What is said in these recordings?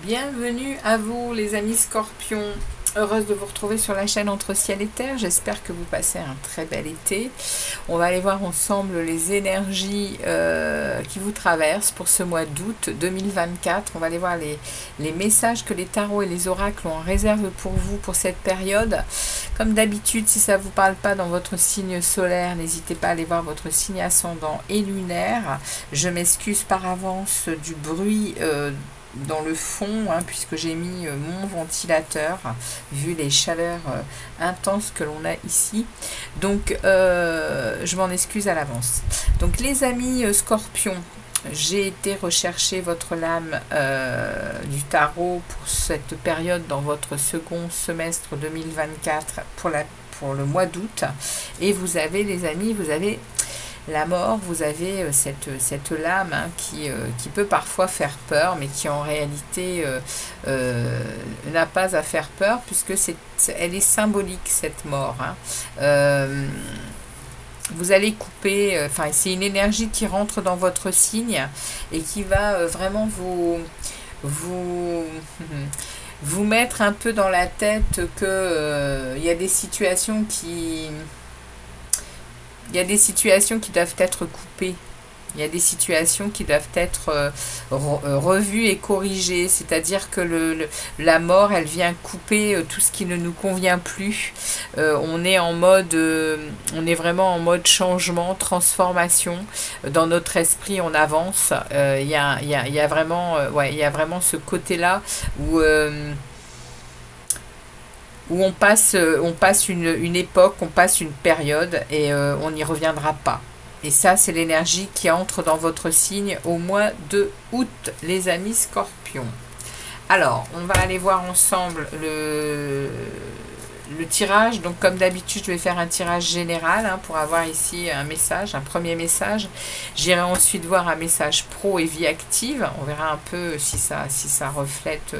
Bienvenue à vous les amis Scorpions, heureuse de vous retrouver sur la chaîne Entre Ciel et Terre. J'espère que vous passez un très bel été. On va aller voir ensemble les énergies qui vous traversent pour ce mois d'août 2024. On va aller voir les messages que les tarots et les oracles ont en réserve pour vous pour cette période. Comme d'habitude, si ça ne vous parle pas dans votre signe solaire, n'hésitez pas à aller voir votre signe ascendant et lunaire. Je m'excuse par avance du bruit dans le fond, hein, puisque j'ai mis mon ventilateur, vu les chaleurs intenses que l'on a ici. Donc, je m'en excuse à l'avance. Donc, les amis Scorpions, j'ai été rechercher votre lame du tarot pour cette période dans votre second semestre 2024 pour le mois d'août. Et vous avez, les amis, vous avez la mort, vous avez cette lame hein, qui peut parfois faire peur, mais qui en réalité n'a pas à faire peur, puisque elle est symbolique, cette mort. Hein. Vous allez couper, enfin c'est une énergie qui rentre dans votre signe et qui va vraiment vous mettre un peu dans la tête que il y a des situations qui... Il y a des situations qui doivent être coupées. Il y a des situations qui doivent être revues et corrigées. C'est-à-dire que la mort, elle vient couper tout ce qui ne nous convient plus. On est en mode, on est vraiment en mode changement, transformation. Dans notre esprit, on avance. Il y a vraiment, ouais, il y a vraiment ce côté-là où on passe une époque, on passe une période et on n'y reviendra pas. Et ça, c'est l'énergie qui entre dans votre signe au mois de août, les amis Scorpions. Alors, on va aller voir ensemble le tirage. Donc, comme d'habitude, je vais faire un tirage général hein, pour avoir ici un message, un premier message. J'irai ensuite voir un message pro et vie active. On verra un peu si ça reflète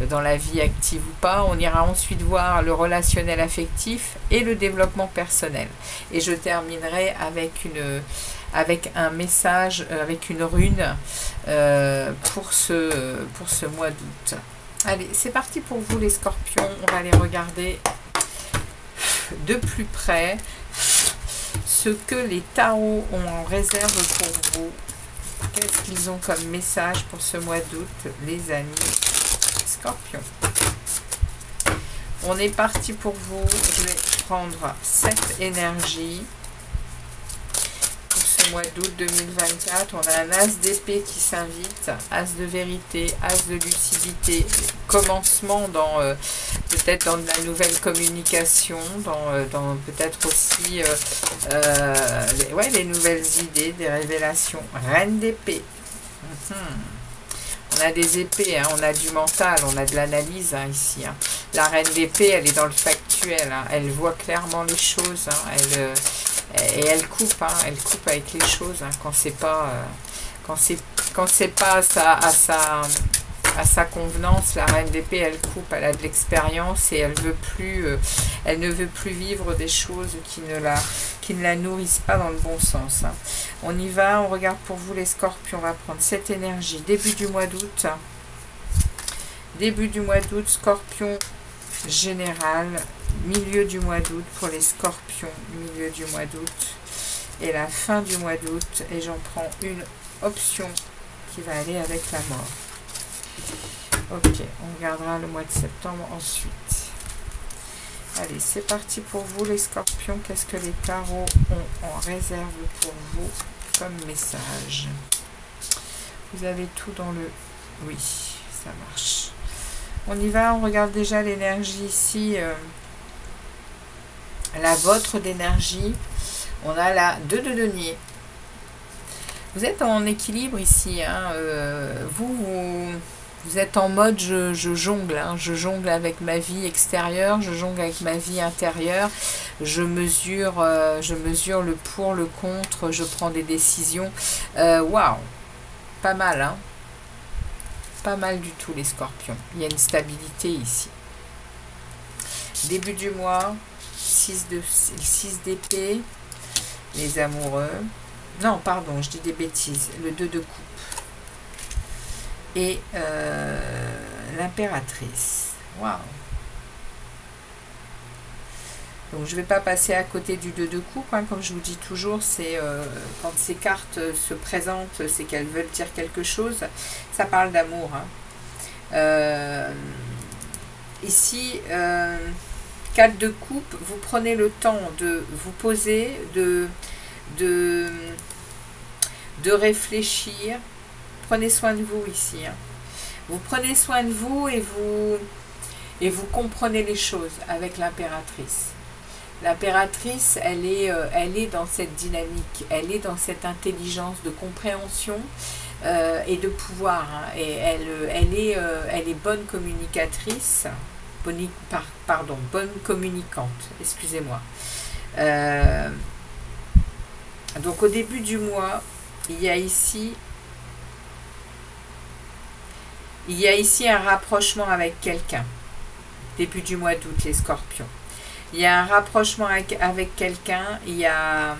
dans la vie active ou pas. On ira ensuite voir le relationnel affectif et le développement personnel. Et je terminerai avec un message, avec une rune pour ce mois d'août. Allez, c'est parti pour vous les Scorpions. On va aller regarder de plus près ce que les tarots ont en réserve pour vous. Qu'est-ce qu'ils ont comme message pour ce mois d'août, les amis Scorpions? On est parti pour vous. Je vais prendre cette énergie. Mois d'août 2024, on a un as d'épée qui s'invite, as de vérité, as de lucidité, commencement dans peut-être dans de la nouvelle communication, dans peut-être aussi les nouvelles idées, des révélations. Reine d'épée. On a des épées, hein, on a du mental, on a de l'analyse hein, ici. Hein. La reine d'épée, elle est dans le factuel, hein, elle voit clairement les choses, hein, et elle coupe avec les choses hein, quand c'est pas à sa convenance. La reine d'épée, elle coupe, elle a de l'expérience et elle ne veut plus vivre des choses qui ne la nourrissent pas dans le bon sens. Hein. On y va, on regarde pour vous les Scorpions. On va prendre cette énergie début du mois d'août. Début du mois d'août, Scorpion général. Milieu du mois d'août pour les Scorpions, milieu du mois d'août et la fin du mois d'août, et j'en prends une option qui va aller avec la mort. Ok, on regardera le mois de septembre ensuite. Allez, c'est parti pour vous les Scorpions. Qu'est-ce que les tarots ont en réserve pour vous comme message? Vous avez tout dans le... Oui, ça marche. On y va, on regarde déjà l'énergie ici. La vôtre d'énergie, on a la 2 de denier. Vous êtes en équilibre ici, hein, vous Vous êtes en mode je jongle, hein. Je jongle avec ma vie extérieure, je jongle avec ma vie intérieure, je mesure le pour, le contre, je prends des décisions. Waouh, pas mal, hein. Pas mal du tout les scorpions. Il y a une stabilité ici. Début du mois, 6 d'épée, les amoureux. Non, pardon, je dis des bêtises. Le 2 de coupe. Et l'impératrice. Waouh. Donc je ne vais pas passer à côté du 2 de coupe, hein, comme je vous dis toujours, c'est quand ces cartes se présentent, c'est qu'elles veulent dire quelque chose. Ça parle d'amour. Hein. Ici, 4 de coupe, vous prenez le temps de vous poser, de réfléchir. Prenez soin de vous ici. Hein. Vous prenez soin de vous et vous comprenez les choses avec l'impératrice. L'impératrice, elle est dans cette dynamique, elle est dans cette intelligence de compréhension et de pouvoir. Hein. Et elle est bonne communicatrice, bonne communicante, excusez-moi. Donc au début du mois, il y a ici un rapprochement avec quelqu'un. Début du mois d'août, les scorpions. Il y a un rapprochement avec quelqu'un, il y a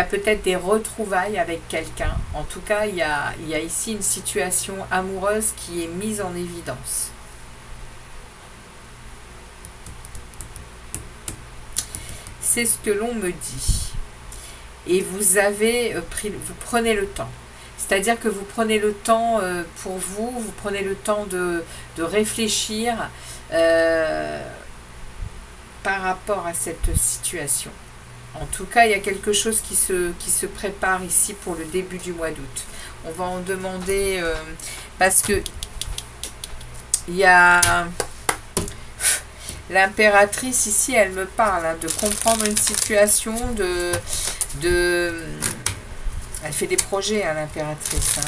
peut-être des retrouvailles avec quelqu'un. En tout cas, il y a ici une situation amoureuse qui est mise en évidence. C'est ce que l'on me dit. Et vous prenez le temps. C'est-à-dire que vous prenez le temps pour vous prenez le temps de réfléchir par rapport à cette situation. En tout cas, il y a quelque chose qui se prépare ici pour le début du mois d'août. On va en demander, parce que il y a l'impératrice ici, elle me parle hein, de comprendre une situation, elle fait des projets, hein, l'impératrice. Hein,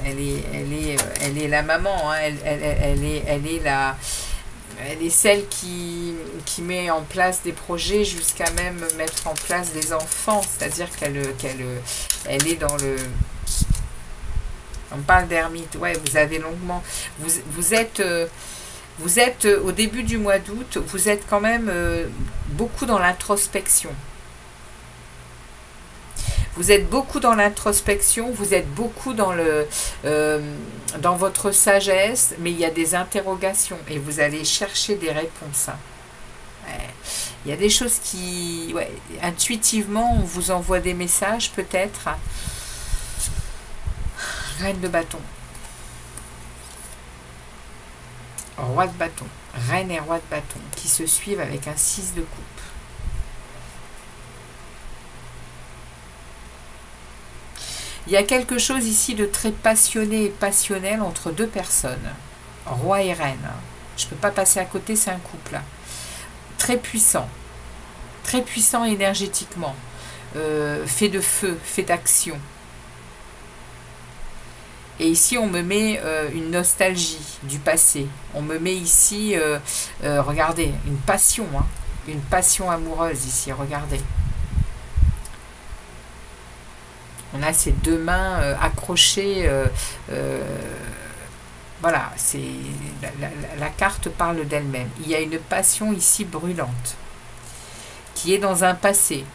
elle est la maman. Hein, elle est celle qui met en place des projets jusqu'à même mettre en place des enfants. C'est-à-dire qu'elle est dans le... On parle d'ermite. Ouais, vous avez longuement... Vous êtes au début du mois d'août, vous êtes quand même beaucoup dans l'introspection. Vous êtes beaucoup dans l'introspection, vous êtes beaucoup dans votre sagesse, mais il y a des interrogations et vous allez chercher des réponses. Hein. Ouais. Il y a des choses qui, ouais, intuitivement, on vous envoie des messages peut-être. Reine de bâton. Roi de bâton. Reine et roi de bâton qui se suivent avec un 6 de coupe. Il y a quelque chose ici de très passionné et passionnel entre deux personnes. Roi et reine. Je ne peux pas passer à côté, c'est un couple. Très puissant énergétiquement. Fait de feu, fait d'action. Et ici, on me met une nostalgie du passé. On me met ici, regardez, une passion. Hein, une passion amoureuse ici, regardez. On a ces deux mains accrochées. Voilà, la carte parle d'elle-même. Il y a une passion ici brûlante qui est dans un passé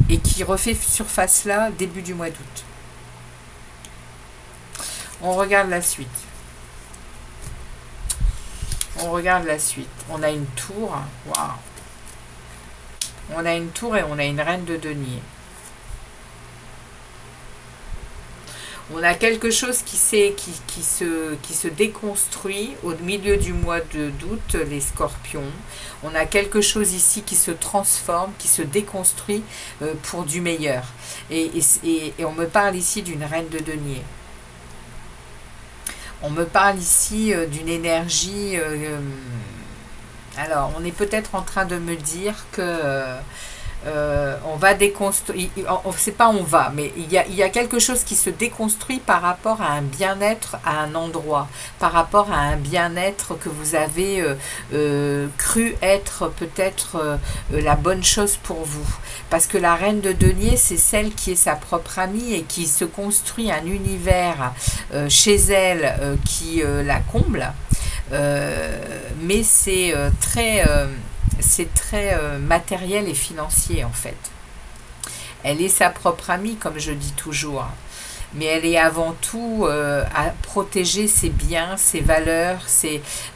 et qui refait surface là début du mois d'août. On regarde la suite. On regarde la suite. On a une tour. Waouh! On a une tour et on a une reine de denier. On a quelque chose qui se déconstruit au milieu du mois d'août, les scorpions. On a quelque chose ici qui se transforme, qui se déconstruit pour du meilleur. Et on me parle ici d'une reine de denier. On me parle ici d'une énergie... alors, on est peut-être en train de me dire que On va déconstruire, c'est pas on va, mais il y a quelque chose qui se déconstruit par rapport à un bien-être à un endroit, par rapport à un bien-être que vous avez cru être peut-être la bonne chose pour vous. Parce que la reine de denier, c'est celle qui est sa propre amie et qui se construit un univers chez elle qui la comble. Mais c'est très matériel et financier en fait. Elle est sa propre amie, comme je dis toujours, mais elle est avant tout à protéger ses biens, ses valeurs,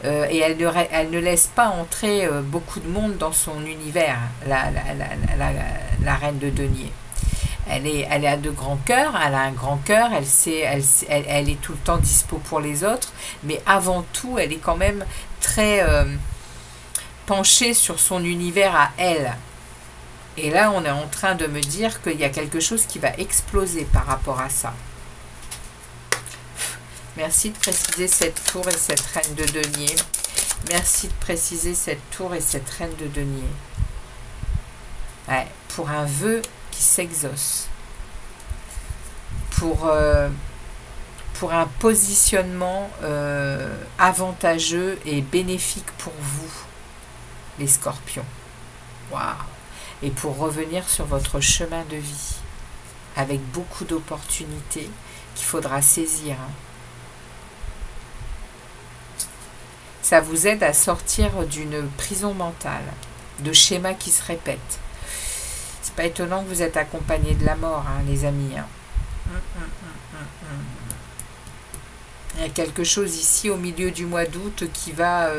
et elle ne laisse pas entrer beaucoup de monde dans son univers, la reine de denier. Elle a de grands cœurs, elle a un grand cœur, elle est tout le temps dispo pour les autres, mais avant tout, elle est quand même très penchée sur son univers à elle. Et là, on est en train de me dire qu'il y a quelque chose qui va exploser par rapport à ça. Merci de préciser cette tour et cette reine de denier. Merci de préciser cette tour et cette reine de denier. Ouais, pour un vœu qui s'exauce. Pour un positionnement avantageux et bénéfique pour vous, les scorpions. Waouh! Et pour revenir sur votre chemin de vie, avec beaucoup d'opportunités qu'il faudra saisir. Ça vous aide à sortir d'une prison mentale, de schémas qui se répètent. C'est pas étonnant que vous êtes accompagné de la mort, hein, les amis. Hein. Il y a quelque chose ici au milieu du mois d'août qui va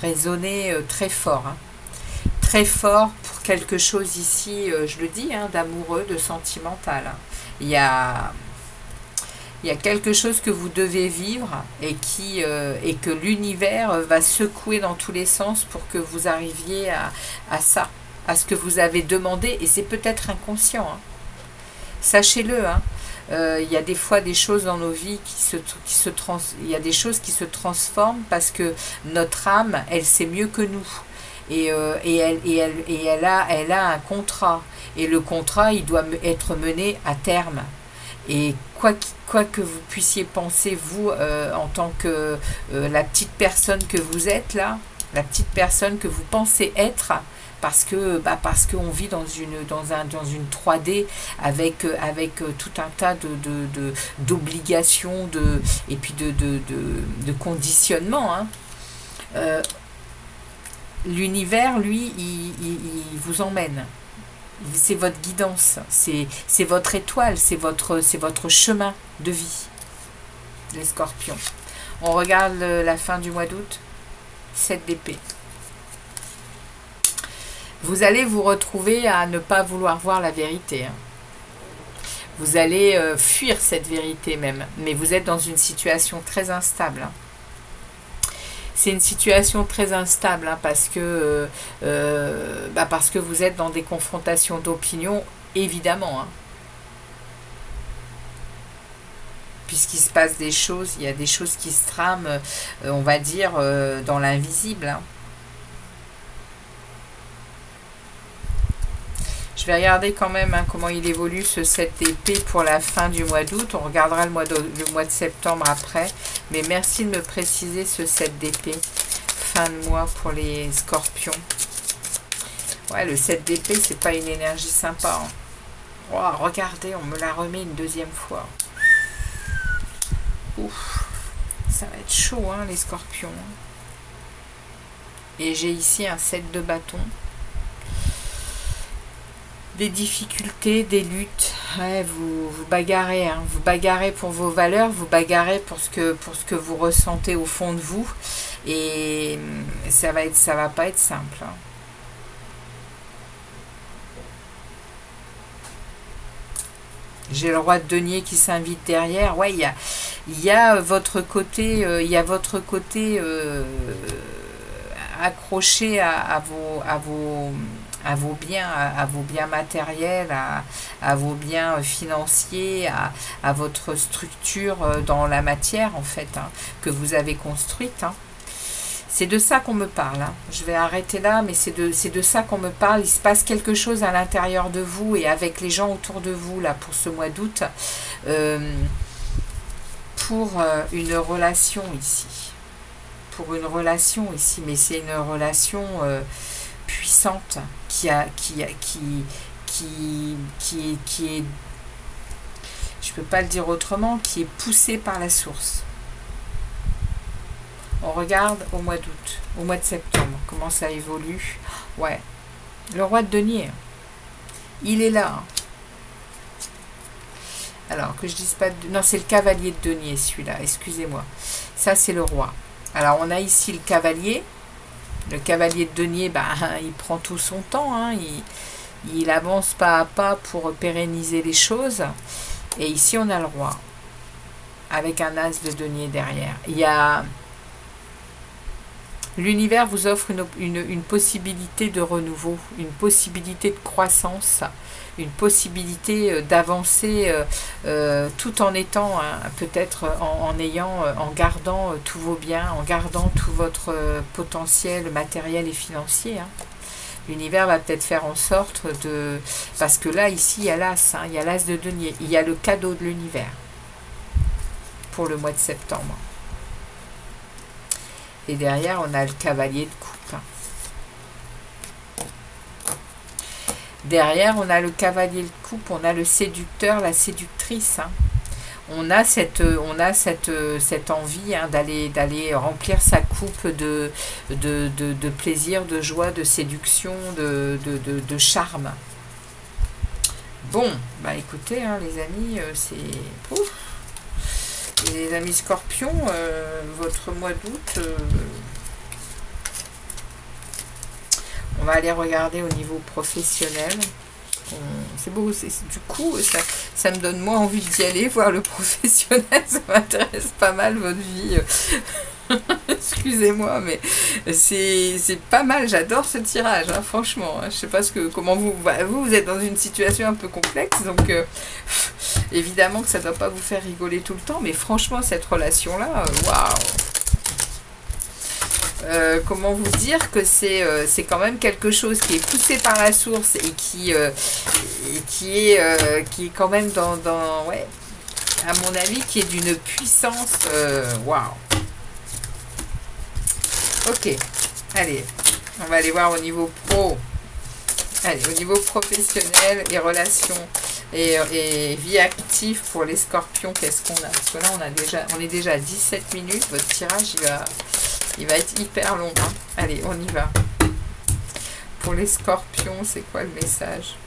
résonner très fort. Hein. Très fort pour quelque chose ici, je le dis, hein, d'amoureux, de sentimental. Hein. Il y a quelque chose que vous devez vivre et que l'univers va secouer dans tous les sens pour que vous arriviez à ça, à ce que vous avez demandé, et c'est peut-être inconscient. Hein. Sachez-le, hein. Il y a des fois des choses dans nos vies il y a des choses qui se transforment parce que notre âme, elle sait mieux que nous. Et elle a un contrat. Et le contrat, il doit être mené à terme. Et quoi que vous puissiez penser, vous, en tant que la petite personne que vous êtes là, la petite personne que vous pensez être, parce qu'on vit dans une 3D avec tout un tas d'obligations et puis de conditionnements. Hein. L'univers, lui, il vous emmène. C'est votre guidance, c'est votre étoile, c'est votre chemin de vie, les scorpions. On regarde la fin du mois d'août, 7 d'épée. Vous allez vous retrouver à ne pas vouloir voir la vérité. Hein. Vous allez fuir cette vérité même, mais vous êtes dans une situation très instable. Hein. C'est une situation très instable hein, parce que vous êtes dans des confrontations d'opinion, évidemment. Hein. Puisqu'il se passe des choses, il y a des choses qui se trament, on va dire, dans l'invisible. Hein. Je vais regarder quand même hein, comment il évolue ce 7 d'épée pour la fin du mois d'août. On regardera le mois de septembre après. Mais merci de me préciser ce 7 d'épée. Fin de mois pour les scorpions. Ouais, le 7 d'épée, c'est pas une énergie sympa. Hein. Oh, regardez, on me la remet une deuxième fois. Ouf, ça va être chaud, hein, les scorpions. Et j'ai ici un 7 de bâton. Des difficultés, des luttes, ouais, vous bagarrez, hein, vous bagarrez pour vos valeurs, vous bagarrez pour ce que vous ressentez au fond de vous, et ça va pas être simple. Hein. J'ai le roi de denier qui s'invite derrière. Ouais, il y a votre côté, accroché à vos biens matériels, à vos biens financiers, à votre structure dans la matière en fait, hein, que vous avez construite. Hein. C'est de ça qu'on me parle. Hein. Je vais arrêter là, mais c'est de ça qu'on me parle. Il se passe quelque chose à l'intérieur de vous et avec les gens autour de vous, là, pour ce mois d'août, pour une relation ici. Pour une relation ici, mais c'est une relation puissante qui est, je peux pas le dire autrement, qui est poussée par la source. On regarde au mois d'août, au mois de septembre, comment ça évolue. Ouais, le roi de denier, il est là. Alors, que je dise pas de... Non, c'est le cavalier de denier, celui-là, excusez-moi. Ça, c'est le roi. Alors, on a ici le cavalier. Le cavalier de denier, bah, il prend tout son temps. Hein. Il avance pas à pas pour pérenniser les choses. Et ici, on a le roi. Avec un as de denier derrière. Il y a... L'univers vous offre une possibilité de renouveau, une possibilité de croissance, une possibilité d'avancer tout en étant, peut-être en gardant tous vos biens, en gardant tout votre potentiel matériel et financier. Hein. L'univers va peut-être faire en sorte de... Parce que là, ici, il y a l'as, hein, il y a l'as de denier, il y a le cadeau de l'univers pour le mois de septembre. Et derrière, on a le cavalier de coupe. Derrière, on a le cavalier de coupe, on a le séducteur, la séductrice. Hein. On a cette envie hein, d'aller remplir sa coupe de plaisir, de joie, de séduction, de charme. Bon, bah écoutez, hein, les amis, c'est... Ouf. Et les amis scorpions, votre mois d'août, on va aller regarder au niveau professionnel. C'est beau, du coup, ça me donne moins envie d'y aller, voir le professionnel, ça m'intéresse pas mal votre vie. Excusez-moi, mais c'est pas mal, j'adore ce tirage, hein, franchement. Hein, je sais pas comment vous êtes dans une situation un peu complexe, donc évidemment que ça doit pas vous faire rigoler tout le temps, mais franchement, cette relation-là, waouh! Comment vous dire que c'est quand même quelque chose qui est poussé par la source et qui est quand même ouais, à mon avis, qui est d'une puissance, waouh! Ok, allez, on va aller voir au niveau pro. Allez, au niveau professionnel et relations et vie active pour les scorpions, qu'est-ce qu'on a? Parce que là, on est déjà à 17 minutes. Votre tirage, il va être hyper long. Hein. Allez, on y va. Pour les scorpions, c'est quoi le message?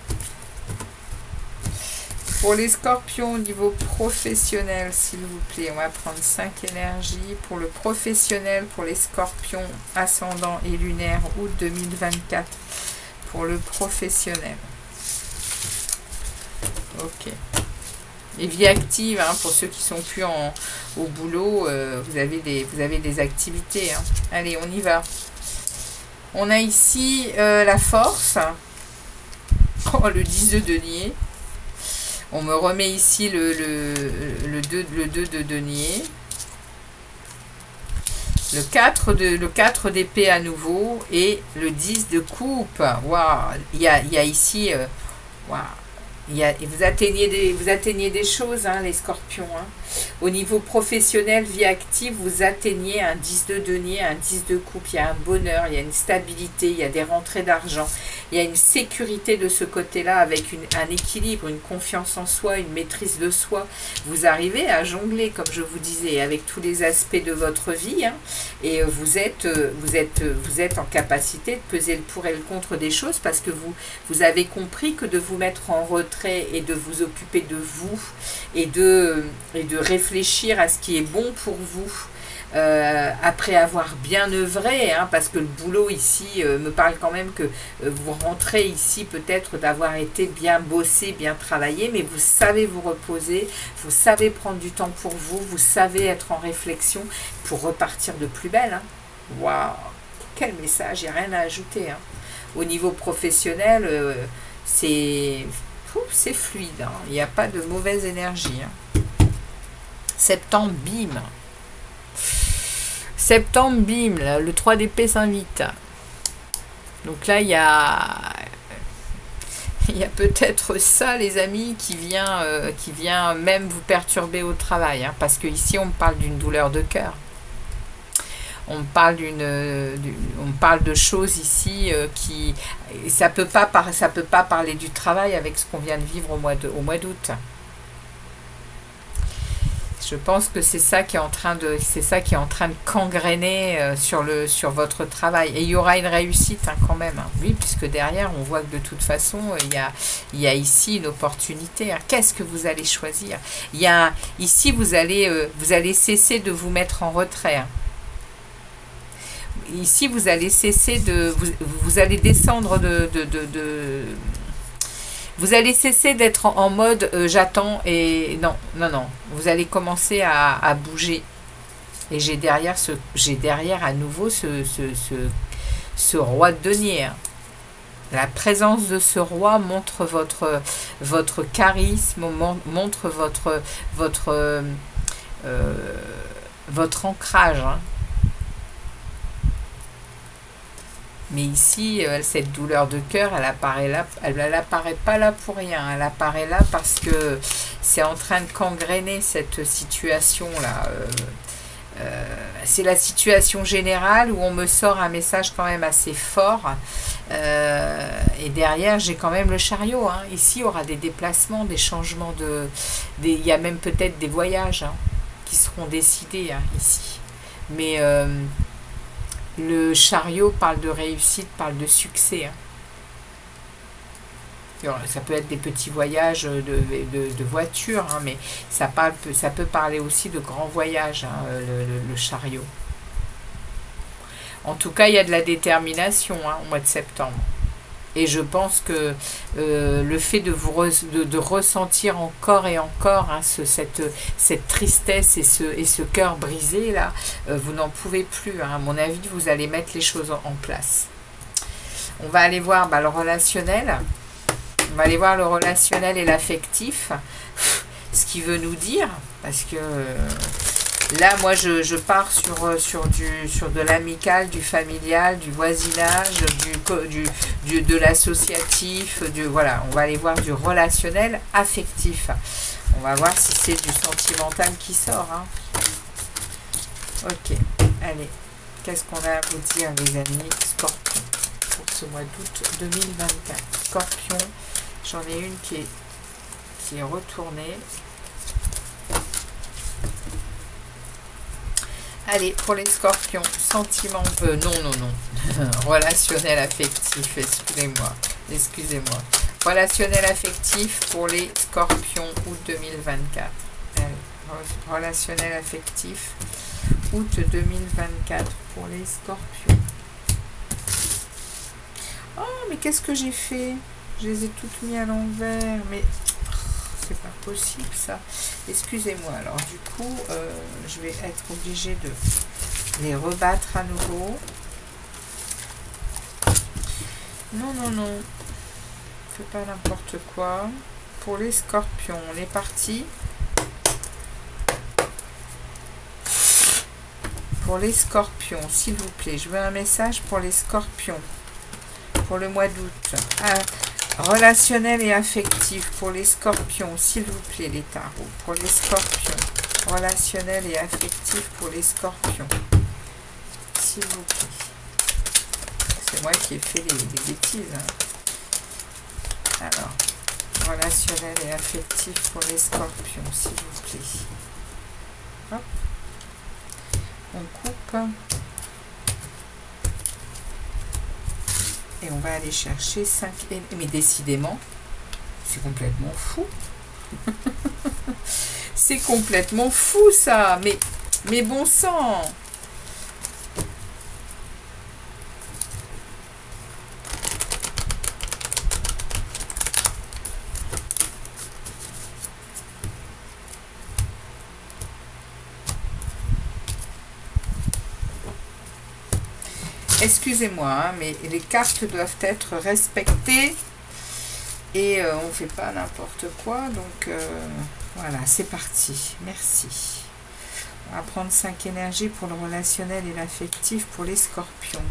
Pour les scorpions au niveau professionnel, s'il vous plaît, on va prendre 5 énergies. Pour le professionnel, pour les scorpions ascendant et lunaire, août 2024. Pour le professionnel. Ok. Et vie active, hein, pour ceux qui sont plus au boulot, vous avez des activités. Hein. Allez, on y va. On a ici la force. Oh, le 10 de denier. On me remet ici le 2 de denier. Le 4 d'épée à nouveau. Et le 10 de coupe. Waouh. Il y a ici... waouh. Vous atteignez des choses, hein, les scorpions. Hein. Au niveau professionnel, vie active, vous atteignez un 10 de denier, un 10 de coupe. Il y a un bonheur, il y a une stabilité, il y a des rentrées d'argent. Il y a une sécurité de ce côté-là avec un équilibre, une confiance en soi, une maîtrise de soi. Vous arrivez à jongler, comme je vous disais, avec tous les aspects de votre vie. Hein, et vous êtes en capacité de peser le pour et le contre des choses parce que vous avez compris que de vous mettre en retrait et de vous occuper de vous et de réfléchir à ce qui est bon pour vous après avoir bien œuvré, hein, parce que le boulot ici me parle quand même que vous rentrez ici peut-être d'avoir été bien bossé, bien travaillé, mais vous savez vous reposer, vous savez prendre du temps pour vous, vous savez être en réflexion pour repartir de plus belle. Hein. Waouh, quel message, il n'y a rien à ajouter. Hein. Au niveau professionnel, c'est fluide, hein. Il n'y a pas de mauvaise énergie. Hein. Septembre, bim. Septembre, bim, le 3 d'épée s'invite. Donc là, il y a peut-être ça, les amis, qui vient même vous perturber au travail. Hein, parce que ici, on me parle d'une douleur de cœur. On parle de choses ici qui... Ça peut pas parler du travail avec ce qu'on vient de vivre au mois d'août. Je pense que c'est ça qui est en train de gangréner sur votre travail. Et il y aura une réussite hein, quand même. Hein. Oui, puisque derrière, on voit que de toute façon, il y a ici une opportunité. Hein. Qu'est-ce que vous allez choisir? Ici, vous allez cesser de vous mettre en retrait. Hein. Ici, vous allez cesser de... Vous allez descendre vous allez cesser d'être en mode j'attends et non. Vous allez commencer à bouger. Et j'ai derrière à nouveau ce roi de denier. Hein. La présence de ce roi montre votre charisme, montre votre ancrage. Hein. Mais ici, cette douleur de cœur, elle apparaît pas là pour rien. Elle apparaît là parce que c'est en train de gangréner cette situation-là. C'est la situation générale où on me sort un message quand même assez fort. Et derrière, j'ai quand même le chariot. Hein. Ici, il y aura des déplacements, des changements il y a même peut-être des voyages hein, qui seront décidés hein, ici. Mais... le chariot parle de réussite, parle de succès. Hein. Alors, ça peut être des petits voyages de voiture, hein, mais ça peut parler aussi de grands voyages, hein, le chariot. En tout cas, il y a de la détermination hein, au mois de septembre. Et je pense que le fait de ressentir encore et encore hein, cette tristesse et ce cœur brisé, là, vous n'en pouvez plus. Hein. À mon avis, vous allez mettre les choses en place. On va aller voir le relationnel. On va aller voir le relationnel et l'affectif. Ce qu'il veut nous dire. Parce que... là, moi, je pars sur de l'amical, du familial, du voisinage, de l'associatif. Voilà, on va aller voir du relationnel affectif. On va voir si c'est du sentimental qui sort. Hein. Ok, allez. Qu'est-ce qu'on a à vous dire, les amis Scorpion, pour ce mois d'août 2024. Scorpion, j'en ai une qui est retournée. Allez, pour les scorpions, sentiment... non. Relationnel affectif, excusez-moi. Relationnel affectif pour les scorpions, août 2024. Allez, relationnel affectif, août 2024 pour les scorpions. Oh, mais qu'est-ce que j'ai fait? Je les ai toutes mis à l'envers, mais... c'est pas possible ça. Excusez-moi. Alors du coup, je vais être obligée de les rebattre à nouveau. Non. Fais pas n'importe quoi. Pour les scorpions, on est parti. Pour les scorpions, s'il vous plaît, je veux un message pour les scorpions. Pour le mois d'août. Relationnel et affectif pour les scorpions, s'il vous plaît, les tarots. Pour les scorpions, relationnel et affectif pour les scorpions, s'il vous plaît. C'est moi qui ai fait les bêtises. Hein. Alors, relationnel et affectif pour les scorpions, s'il vous plaît. Hop. On coupe. Et on va aller chercher 5 éléments. Mais décidément, c'est complètement fou. C'est complètement fou ça. Mais bon sang. Excusez-moi, hein, mais les cartes doivent être respectées et on ne fait pas n'importe quoi. Donc voilà, c'est parti. Merci. On va prendre 5 énergies pour le relationnel et l'affectif pour les scorpions.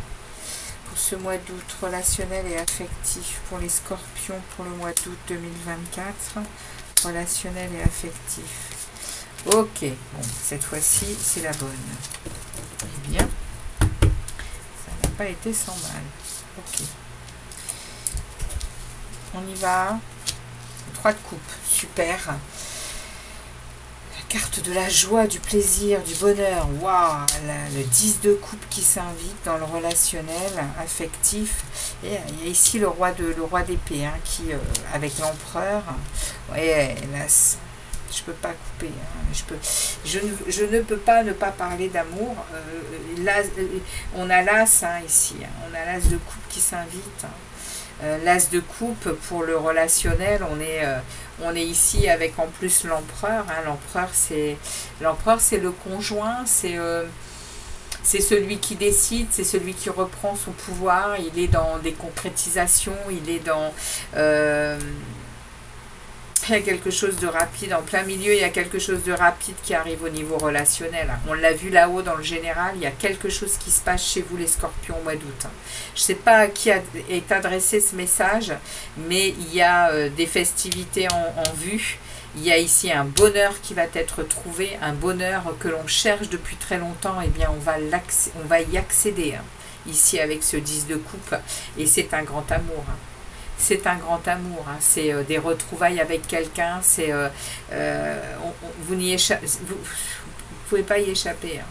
Pour ce mois d'août, relationnel et affectif pour les scorpions pour le mois d'août 2024. Relationnel et affectif. Ok, bon, cette fois-ci, c'est la bonne. Eh bien, ça n'a pas été sans mal. Ok. On y va. 3 de coupe, super. La carte de la joie, du plaisir, du bonheur. Waouh, le 10 de coupe qui s'invite dans le relationnel, affectif. Et il y a ici le roi d'épée, hein, qui, avec l'empereur. Ouais, là, je peux pas couper. Hein, je ne peux pas ne pas parler d'amour. On a l'as hein, ici. Hein, on a l'as de coupe qui s'invite. L'as de coupe pour le relationnel, on est ici avec en plus l'empereur. Hein, l'empereur, c'est le conjoint, c'est celui qui décide, c'est celui qui reprend son pouvoir. Il est dans des concrétisations, il est dans il y a quelque chose de rapide, en plein milieu, il y a quelque chose de rapide qui arrive au niveau relationnel. On l'a vu là-haut dans le général, il y a quelque chose qui se passe chez vous les scorpions au mois d'août. Je ne sais pas à qui est adressé ce message, mais il y a des festivités en vue. Il y a ici un bonheur qui va être trouvé, un bonheur que l'on cherche depuis très longtemps. Eh bien, on va y accéder hein, ici avec ce 10 de coupe, et c'est un grand amour. Hein. C'est un grand amour, hein. C'est des retrouvailles avec quelqu'un, c'est vous pouvez pas y échapper. Hein.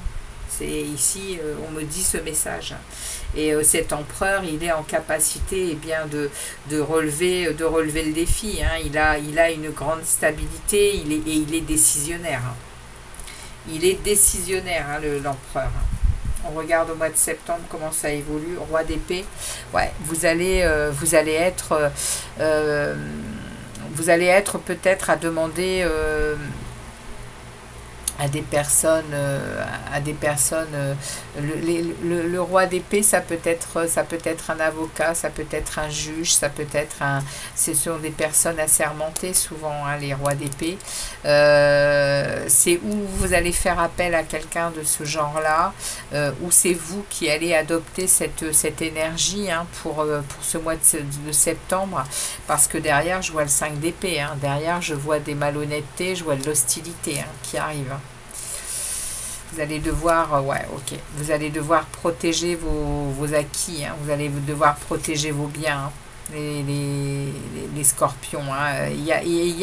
C'est ici, on me dit ce message. Et cet empereur, il est en capacité eh bien, de relever le défi. Hein. Il a une grande stabilité, il est décisionnaire. Hein. Il est décisionnaire, hein, l'empereur. On regarde au mois de septembre comment ça évolue. Roi d'épée. Ouais, vous allez être peut-être à demander à des personnes, le roi d'épée, ça peut être un avocat, ça peut être un juge, ça peut être ce sont des personnes assermentées souvent, hein, les rois d'épée. C'est où vous allez faire appel à quelqu'un de ce genre-là, ou c'est vous qui allez adopter cette énergie hein, pour ce mois de septembre, parce que derrière, je vois le 5 d'épée, hein, derrière, je vois des malhonnêtetés, je vois de l'hostilité hein, qui arrive. Vous allez devoir, vous allez devoir protéger vos acquis, hein, vous allez devoir protéger vos biens, hein, les scorpions. Hein. Il y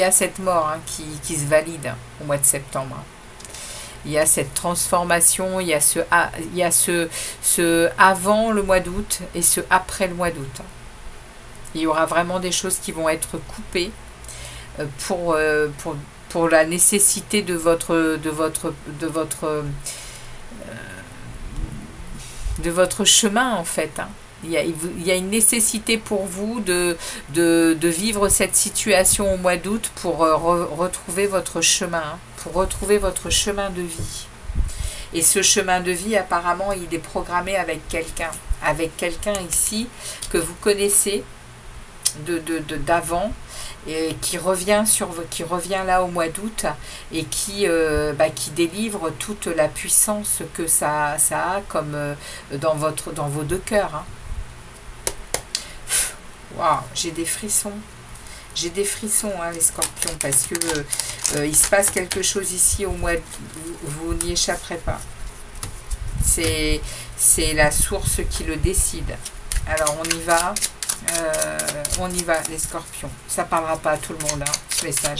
a cette mort hein, qui se valide hein, au mois de septembre. Hein. Il y a cette transformation, il y a ce avant le mois d'août et ce après le mois d'août. Il y aura vraiment des choses qui vont être coupées pour la nécessité de votre chemin en fait. Hein. Il y a une nécessité pour vous de vivre cette situation au mois d'août pour retrouver votre chemin, hein, pour retrouver votre chemin de vie. Et ce chemin de vie, apparemment, il est programmé avec quelqu'un ici que vous connaissez d'avant, et qui revient là au mois d'août et qui délivre toute la puissance que ça a comme dans vos deux cœurs. Hein. Waouh, j'ai des frissons. J'ai des frissons, hein, les scorpions, parce que il se passe quelque chose ici au mois d'août, vous n'y échapperez pas. C'est la source qui le décide. Alors on y va. Les scorpions. Ça parlera pas à tout le monde, hein, ce message.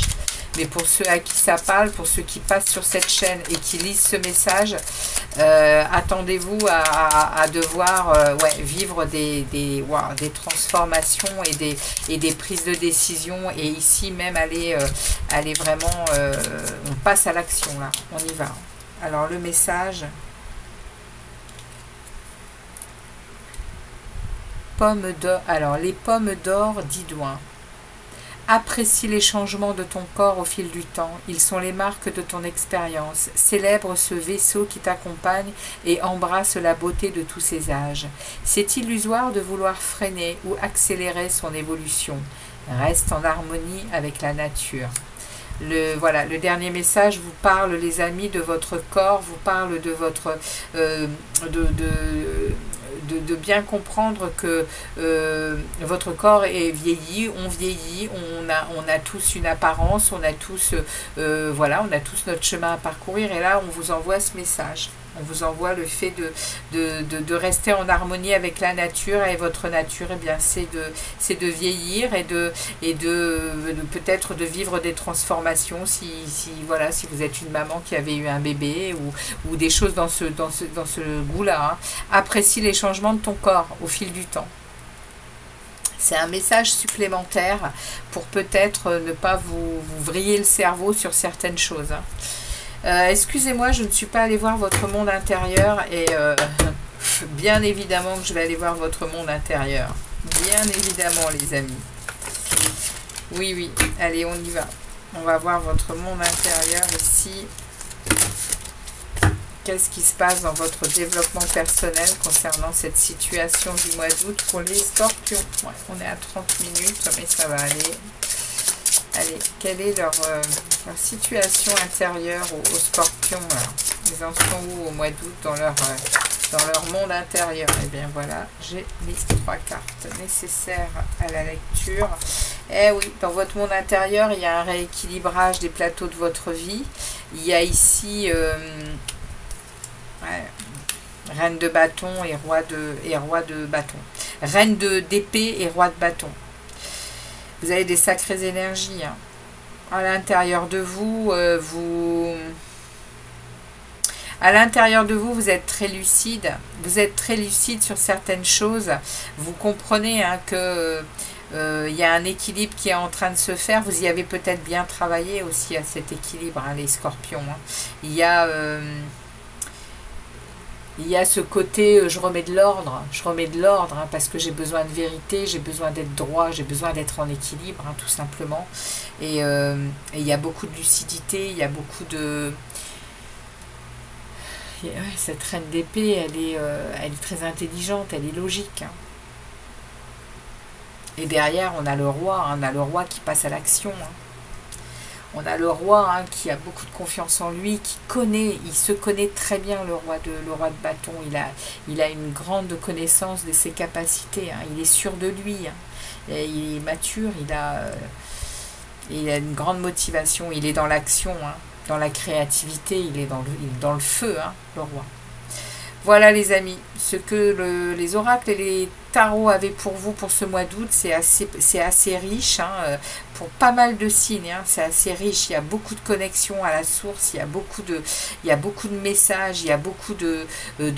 Mais pour ceux à qui ça parle, pour ceux qui passent sur cette chaîne et qui lisent ce message, attendez-vous à devoir vivre des transformations et des prises de décision. Et ici même aller vraiment... on passe à l'action là. On y va. Alors le message... Alors, les pommes d'or d'Idouin. Apprécie les changements de ton corps au fil du temps. Ils sont les marques de ton expérience. Célèbre ce vaisseau qui t'accompagne et embrasse la beauté de tous ses âges. C'est illusoire de vouloir freiner ou accélérer son évolution. Reste en harmonie avec la nature. Voilà, le dernier message vous parle, les amis, de votre corps, vous parle de votre... de bien comprendre que votre corps est vieilli, on a tous une apparence, on a tous, voilà, on a tous notre chemin à parcourir, et là on vous envoie ce message. On vous envoie le fait de rester en harmonie avec la nature, et votre nature, eh bien, c'est de vieillir et de peut-être de vivre des transformations voilà, si vous êtes une maman qui avait eu un bébé ou des choses dans ce goût-là. Hein. Apprécie les changements de ton corps au fil du temps. C'est un message supplémentaire pour peut-être ne pas vous vriller le cerveau sur certaines choses. Hein. Excusez-moi, je ne suis pas allée voir votre monde intérieur et bien évidemment que je vais aller voir votre monde intérieur. Bien évidemment, les amis. Oui, oui, allez, on y va. On va voir votre monde intérieur ici. Qu'est-ce qui se passe dans votre développement personnel concernant cette situation du mois d'août pour les scorpions? Ouais, on est à 30 minutes, mais ça va aller. Allez, quelle est leur situation intérieure aux scorpions? Ils en sont où au mois d'août dans leur monde intérieur? Eh bien voilà, j'ai les 3 cartes nécessaires à la lecture. Eh oui, dans votre monde intérieur, il y a un rééquilibrage des plateaux de votre vie. Il y a ici reine de bâton et roi de bâton. Reine d'épée et roi de bâton. Vous avez des sacrées énergies. Hein. À l'intérieur de vous, vous êtes très lucide. Vous êtes très lucide sur certaines choses. Vous comprenez hein, que il y a un équilibre qui est en train de se faire. Vous y avez peut-être bien travaillé aussi à cet équilibre, hein, les scorpions. Hein. Il y a ce côté, je remets de l'ordre, hein, parce que j'ai besoin de vérité, j'ai besoin d'être droit, j'ai besoin d'être en équilibre, hein, tout simplement. Et il y a beaucoup de lucidité, il y a beaucoup de... Cette reine d'épée, elle est très intelligente, elle est logique. Hein. Et derrière, on a le roi, hein, on a le roi qui passe à l'action. Hein. On a le roi hein, qui a beaucoup de confiance en lui, il se connaît très bien, le roi de bâton. Il a une grande connaissance de ses capacités. Hein, il est sûr de lui. Hein, et il est mature. Il a une grande motivation. Il est dans l'action, hein, dans la créativité. Il est dans le feu, hein, le roi. Voilà les amis, ce que les oracles et les tarots avaient pour vous pour ce mois d'août, c'est assez riche, hein, pour pas mal de signes, hein, c'est assez riche, il y a beaucoup de connexions à la source, il y a beaucoup de messages, il y a beaucoup de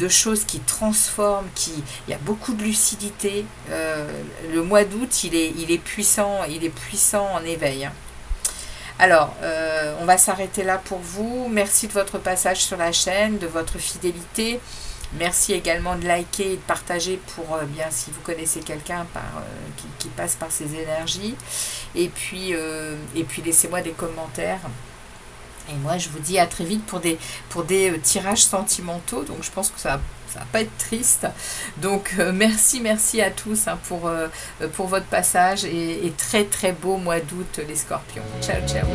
choses qui transforment, il y a beaucoup de lucidité. Le mois d'août, il est puissant en éveil. Hein. Alors, on va s'arrêter là pour vous. Merci de votre passage sur la chaîne, de votre fidélité. Merci également de liker et de partager pour, bien, si vous connaissez quelqu'un qui passe par ces énergies. Et puis laissez-moi des commentaires. Et moi, je vous dis à très vite pour des tirages sentimentaux. Donc, je pense que ça va pas être triste. Donc, merci à tous hein, pour votre passage. Et très, très beau mois d'août, les scorpions. Ciao, ciao.